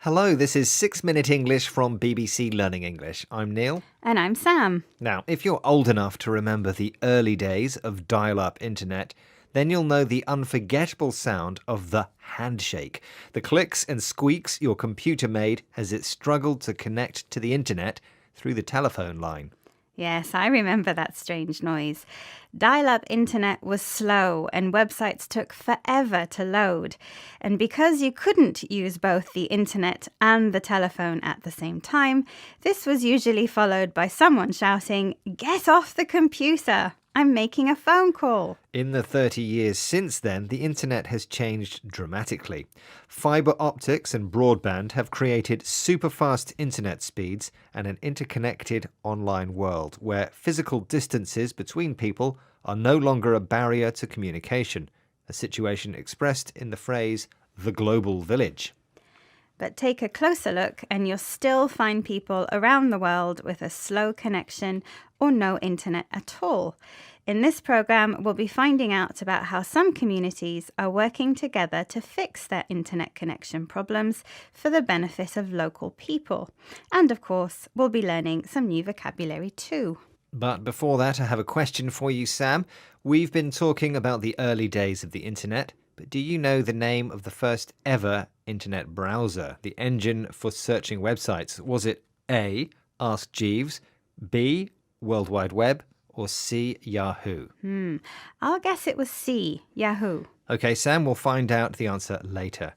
Hello, this is 6 Minute English from BBC Learning English. I'm Neil. And I'm Sam. Now, if you're old enough to remember the early days of dial-up internet, then you'll know the unforgettable sound of the handshake, the clicks and squeaks your computer made as it struggled to connect to the internet through the telephone line. Yes, I remember that strange noise. Dial-up internet was slow and websites took forever to load. And because you couldn't use both the internet and the telephone at the same time, this was usually followed by someone shouting, "Get off the computer! I'm making a phone call." In the 30 years since then, the internet has changed dramatically. Fibre optics and broadband have created super-fast internet speeds and an interconnected online world where physical distances between people are no longer a barrier to communication, a situation expressed in the phrase, the global village. But take a closer look and you'll still find people around the world with a slow connection or no internet at all. In this program, we'll be finding out about how some communities are working together to fix their internet connection problems for the benefit of local people. And of course, we'll be learning some new vocabulary too. But before that, I have a question for you, Sam. We've been talking about the early days of the internet, but do you know the name of the first ever internet browser, the engine for searching websites? Was it A, Ask Jeeves, B, World Wide Web, or C, Yahoo? I'll guess it was C, Yahoo. Okay, Sam, we'll find out the answer later.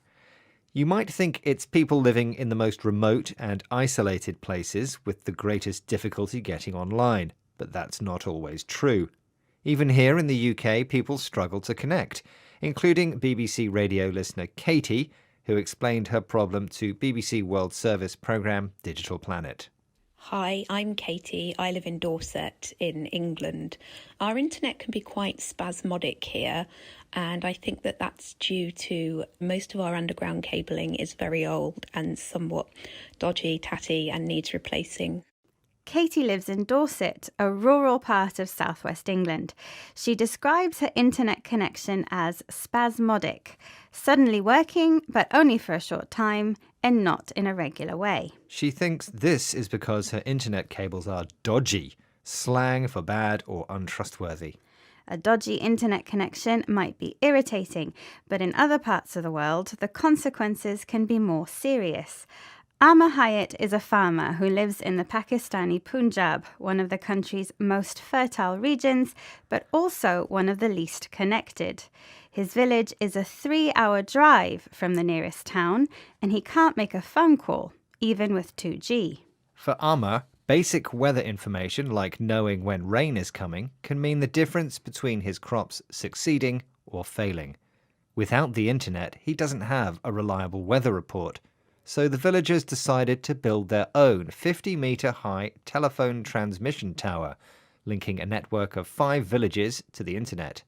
You might think it's people living in the most remote and isolated places with the greatest difficulty getting online, but that's not always true. Even here in the UK, people struggle to connect, including BBC radio listener Katie, who explained her problem to BBC World Service programme Digital Planet. Hi, I'm Katie. I live in Dorset in England. Our internet can be quite spasmodic here, and I think that that's due to most of our underground cabling is very old and somewhat dodgy, tatty, and needs replacing. Katie lives in Dorset, a rural part of southwest England. She describes her internet connection as spasmodic, suddenly working, but only for a short time, and not in a regular way. She thinks this is because her internet cables are dodgy, slang for bad or untrustworthy. A dodgy internet connection might be irritating, but in other parts of the world, the consequences can be more serious. Amar Hayat is a farmer who lives in the Pakistani Punjab, one of the country's most fertile regions, but also one of the least connected. His village is a 3-hour drive from the nearest town, and he can't make a phone call, even with 2G. For Amar, basic weather information like knowing when rain is coming can mean the difference between his crops succeeding or failing. Without the internet, he doesn't have a reliable weather report. So the villagers decided to build their own 50-metre-high telephone transmission tower, linking a network of 5 villages to the internet.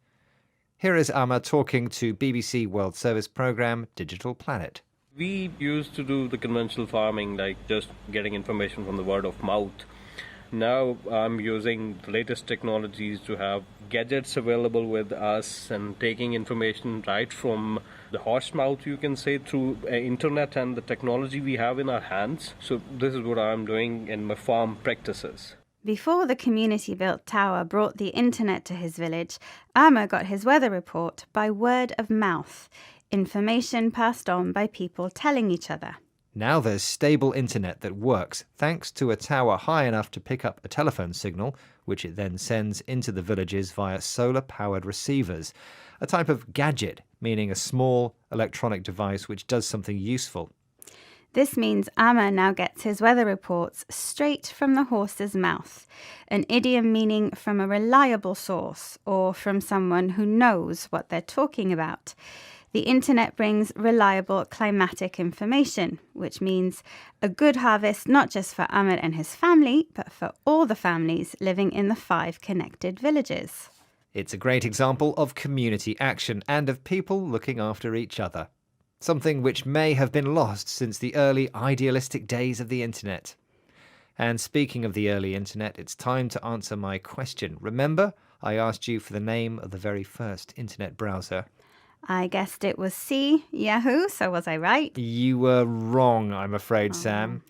Here is Amar talking to BBC World Service programme Digital Planet. We used to do the conventional farming, like just getting information from the word of mouth. Now I'm using the latest technologies to have gadgets available with us and taking information right from the horse mouth, you can say, through internet and the technology we have in our hands. So this is what I'm doing in my farm practices. Before the community-built tower brought the internet to his village, Amar got his weather report by word of mouth, information passed on by people telling each other. Now there's stable internet that works thanks to a tower high enough to pick up a telephone signal, which it then sends into the villages via solar-powered receivers, a type of gadget, meaning a small electronic device which does something useful. This means Amar now gets his weather reports straight from the horse's mouth, an idiom meaning from a reliable source or from someone who knows what they're talking about. The internet brings reliable climatic information, which means a good harvest not just for Amar and his family, but for all the families living in the 5 connected villages. It's a great example of community action and of people looking after each other. Something which may have been lost since the early idealistic days of the internet. And speaking of the early internet, it's time to answer my question. Remember, I asked you for the name of the very first internet browser. I guessed it was C, Yahoo, so was I right? You were wrong, I'm afraid, Sam.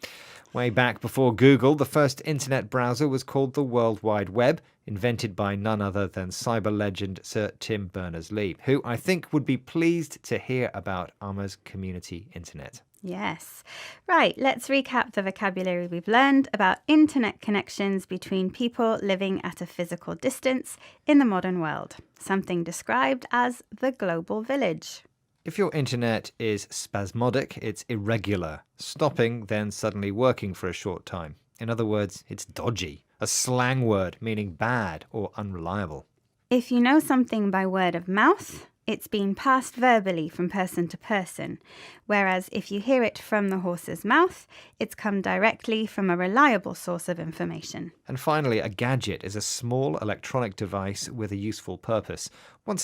Way back before Google, the first internet browser was called the World Wide Web, invented by none other than cyber legend Sir Tim Berners-Lee, who I think would be pleased to hear about Amma's community internet. Yes. Right, let's recap the vocabulary we've learned about internet connections between people living at a physical distance in the modern world, something described as the global village. If your internet is spasmodic, it's irregular, stopping, then suddenly working for a short time. In other words, it's dodgy, a slang word meaning bad or unreliable. If you know something by word of mouth, it's been passed verbally from person to person, whereas if you hear it from the horse's mouth, it's come directly from a reliable source of information. And finally, a gadget is a small electronic device with a useful purpose. Once